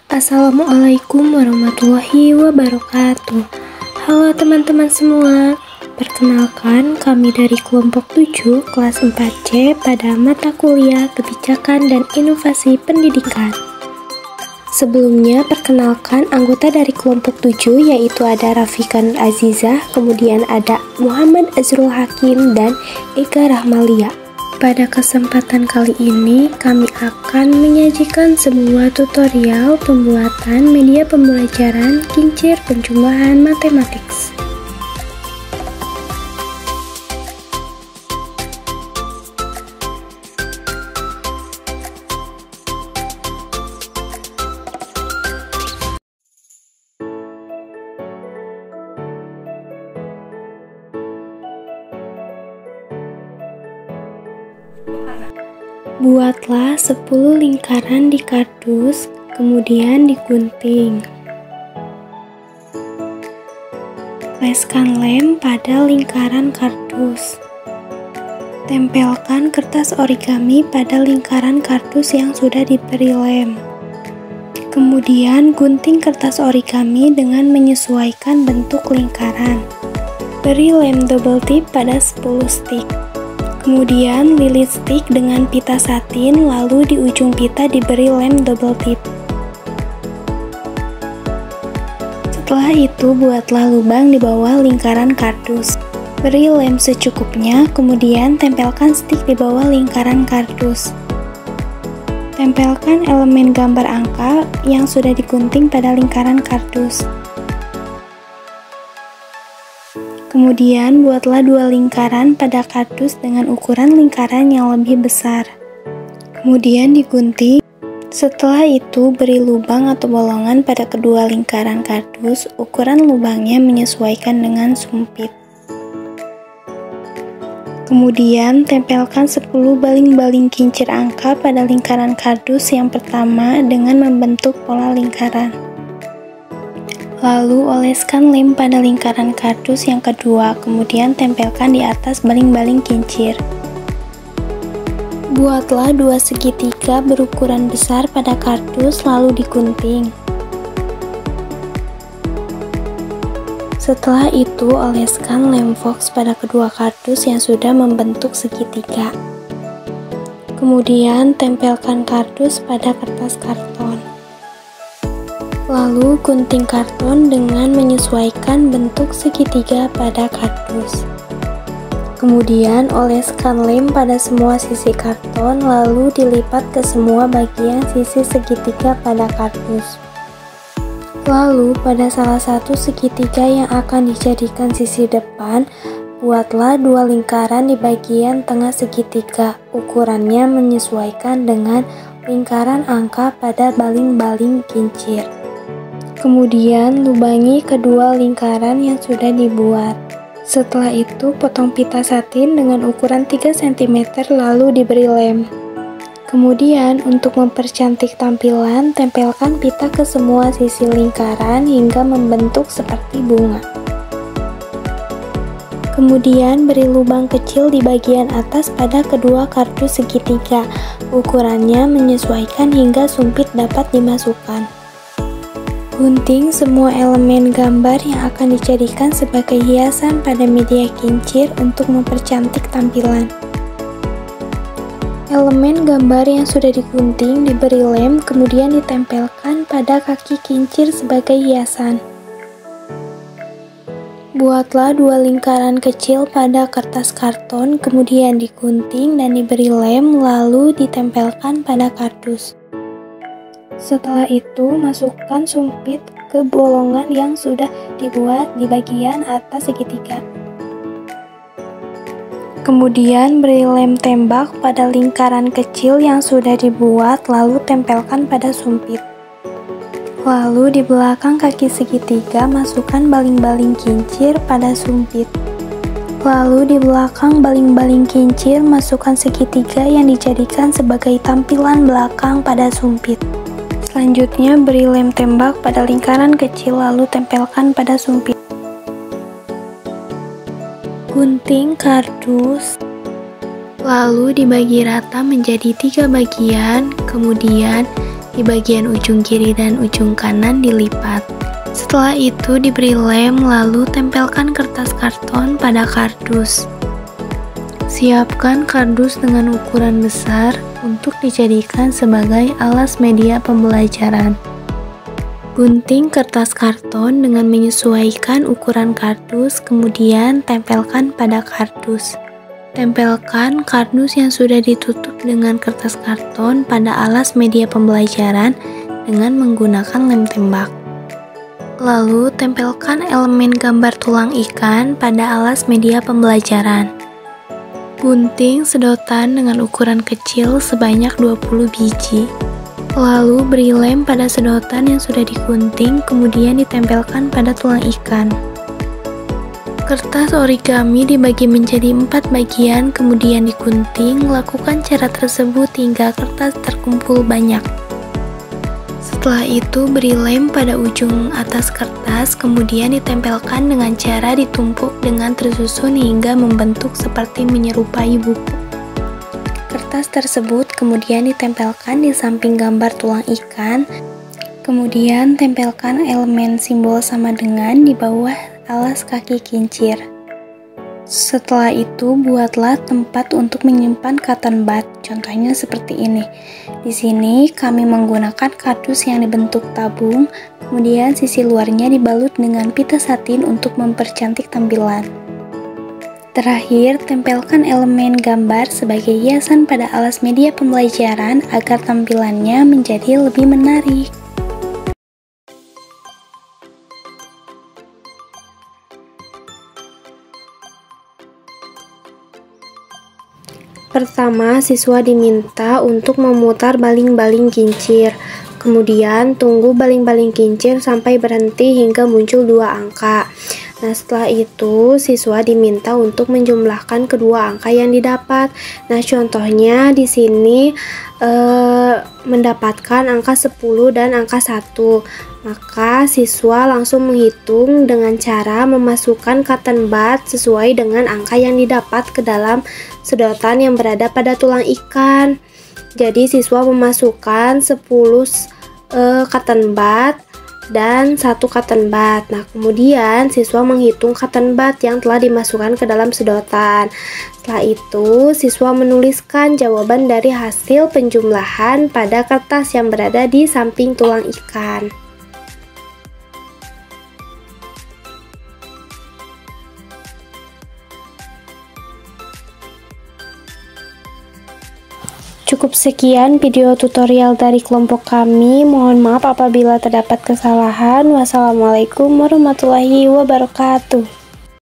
Assalamualaikum warahmatullahi wabarakatuh. Halo teman-teman semua. Perkenalkan, kami dari kelompok 7 kelas 4C pada mata kuliah Kebijakan dan Inovasi Pendidikan. Sebelumnya, perkenalkan anggota dari kelompok 7 yaitu ada Rafika Nur Azizah, kemudian ada Muhammad Azrul Hakim dan Eka Rahmalia. Pada kesempatan kali ini, kami akan menyajikan sebuah tutorial pembuatan media pembelajaran kincir penjumlahan matematik. Buatlah 10 lingkaran di kardus, kemudian digunting. Oleskan lem pada lingkaran kardus. Tempelkan kertas origami pada lingkaran kardus yang sudah diberi lem. Kemudian gunting kertas origami dengan menyesuaikan bentuk lingkaran. Beri lem double tip pada 10 stick. Kemudian lilit stick dengan pita satin, lalu di ujung pita diberi lem double tip. Setelah itu buatlah lubang di bawah lingkaran kardus. Beri lem secukupnya, kemudian tempelkan stick di bawah lingkaran kardus. Tempelkan elemen gambar angka yang sudah digunting pada lingkaran kardus. Kemudian buatlah 2 lingkaran pada kardus dengan ukuran lingkaran yang lebih besar. Kemudian digunting. Setelah itu beri lubang atau bolongan pada kedua lingkaran kardus. Ukuran lubangnya menyesuaikan dengan sumpit. Kemudian tempelkan 10 baling-baling kincir angka pada lingkaran kardus yang pertama dengan membentuk pola lingkaran. Lalu oleskan lem pada lingkaran kardus yang kedua, kemudian tempelkan di atas baling-baling kincir. Buatlah 2 segitiga berukuran besar pada kardus, lalu digunting. Setelah itu, oleskan lem fox pada kedua kardus yang sudah membentuk segitiga. Kemudian, tempelkan kardus pada kertas karton. Lalu gunting karton dengan menyesuaikan bentuk segitiga pada kardus. Kemudian oleskan lem pada semua sisi karton, lalu dilipat ke semua bagian sisi segitiga pada kardus. Lalu pada salah satu segitiga yang akan dijadikan sisi depan, buatlah 2 lingkaran di bagian tengah segitiga. Ukurannya menyesuaikan dengan lingkaran angka pada baling-baling kincir. Kemudian lubangi kedua lingkaran yang sudah dibuat. Setelah itu potong pita satin dengan ukuran 3 cm lalu diberi lem. Kemudian untuk mempercantik tampilan, tempelkan pita ke semua sisi lingkaran hingga membentuk seperti bunga. Kemudian beri lubang kecil di bagian atas pada kedua kardus segitiga. Ukurannya menyesuaikan hingga sumpit dapat dimasukkan. Gunting semua elemen gambar yang akan dijadikan sebagai hiasan pada media kincir untuk mempercantik tampilan. Elemen gambar yang sudah digunting diberi lem, kemudian ditempelkan pada kaki kincir sebagai hiasan. Buatlah 2 lingkaran kecil pada kertas karton, kemudian digunting dan diberi lem, lalu ditempelkan pada kardus. Setelah itu, masukkan sumpit ke bolongan yang sudah dibuat di bagian atas segitiga. Kemudian beri lem tembak pada lingkaran kecil yang sudah dibuat, lalu tempelkan pada sumpit. Lalu di belakang kaki segitiga, masukkan baling-baling kincir pada sumpit. Lalu di belakang baling-baling kincir, masukkan segitiga yang dijadikan sebagai tampilan belakang pada sumpit. Selanjutnya beri lem tembak pada lingkaran kecil lalu tempelkan pada sumpit. Gunting kardus, lalu dibagi rata menjadi 3 bagian, kemudian Di bagian ujung kiri dan ujung kanan dilipat. Setelah itu diberi lem, lalu tempelkan kertas karton pada kardus. Siapkan kardus dengan ukuran besar untuk dijadikan sebagai alas media pembelajaran. Gunting kertas karton dengan menyesuaikan ukuran kardus, kemudian tempelkan pada kardus. Tempelkan kardus yang sudah ditutup dengan kertas karton pada alas media pembelajaran dengan menggunakan lem tembak. Lalu, tempelkan elemen gambar tulang ikan pada alas media pembelajaran. Gunting sedotan dengan ukuran kecil sebanyak 20 biji. Lalu beri lem pada sedotan yang sudah digunting, kemudian ditempelkan pada tulang ikan. Kertas origami dibagi menjadi 4 bagian, kemudian digunting. Lakukan cara tersebut hingga kertas terkumpul banyak. Setelah itu beri lem pada ujung atas kertas, kemudian ditempelkan dengan cara ditumpuk dengan tersusun hingga membentuk seperti menyerupai buku. Kertas tersebut kemudian ditempelkan di samping gambar tulang ikan, kemudian tempelkan elemen simbol sama dengan di bawah alas kaki kincir. Setelah itu buatlah tempat untuk menyimpan cotton bud, contohnya seperti ini. Di sini kami menggunakan kardus yang dibentuk tabung, kemudian sisi luarnya dibalut dengan pita satin untuk mempercantik tampilan. Terakhir, tempelkan elemen gambar sebagai hiasan pada alas media pembelajaran agar tampilannya menjadi lebih menarik. Pertama, siswa diminta untuk memutar baling-baling kincir. Kemudian, tunggu baling-baling kincir sampai berhenti hingga muncul 2 angka. Nah, setelah itu siswa diminta untuk menjumlahkan kedua angka yang didapat. Nah, contohnya di sini mendapatkan angka 10 dan angka 1. Maka siswa langsung menghitung dengan cara memasukkan cotton bud sesuai dengan angka yang didapat ke dalam sedotan yang berada pada tulang ikan. Jadi siswa memasukkan 10 cotton bud dan 1 cotton bud. Nah, kemudian siswa menghitung cotton bud yang telah dimasukkan ke dalam sedotan. Setelah itu, siswa menuliskan jawaban dari hasil penjumlahan pada kertas yang berada di samping tulang ikan. Cukup sekian video tutorial dari kelompok kami. Mohon maaf apabila terdapat kesalahan. Wassalamualaikum warahmatullahi wabarakatuh.